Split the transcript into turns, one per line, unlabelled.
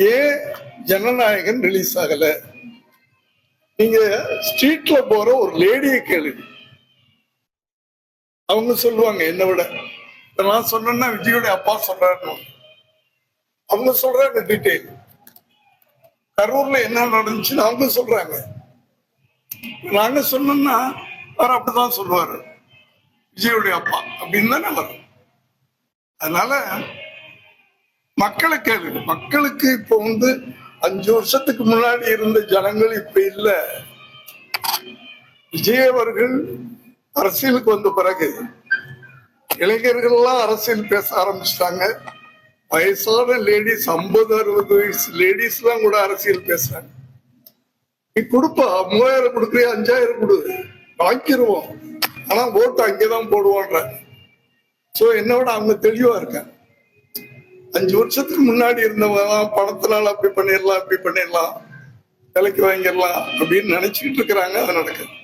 ஏன் ஜனநாயகன் ரிலீஸ் ஆகல? நீங்க ஸ்ட்ரீட்ல போற ஒரு லேடியை கேளு, அவங்க சொல்லுவாங்க என்னை விட. நான் சொன்னேன்னா விஜயோட அப்பா சொல்றாரு, அவங்க சொல்றாங்க டீட்டெயில். கரூர்ல என்ன நடந்துச்சுன்னு அவங்க சொல்றாங்க. நாங்க சொன்னோம்னா அவர் அப்படிதான் சொல்லுவாரு, விஜயோடைய அப்பா அப்படின்னு தானே வரும். அதனால மக்களை கேளு. மக்களுக்கு இப்ப 5 வருஷத்துக்கு முன்னாடி இருந்த ஜனங்கள் இப்ப இல்ல. விஜய் அவர்கள் அரசியலுக்கு வந்த பிறகு இளைஞர்கள் எல்லாம் அரசியல் பேச ஆரம்பிச்சிட்டாங்க. வயசான லேடிஸ் 50-60 வயசு லேடிஸ் எல்லாம் கூட அரசியல் பேசுறாங்க. நீ கொடுப்பா, 3000 கொடுக்குறியா, 5000 கொடு, வாங்கிடுவோம், ஆனா ஓட்டு அங்கேதான் போடுவோன்ற. சோ என்னோட அவங்க தெளிவா இருக்காங்க. 5 வருஷத்துக்கு முன்னாடி இருந்தவங்க பணத்தினால அப்படி பண்ணிடலாம், இப்படி பண்ணிடலாம், விலைக்கு வாங்கிடலாம் அப்படின்னு நினைச்சுக்கிட்டு இருக்கிறாங்க. அது நடக்குது.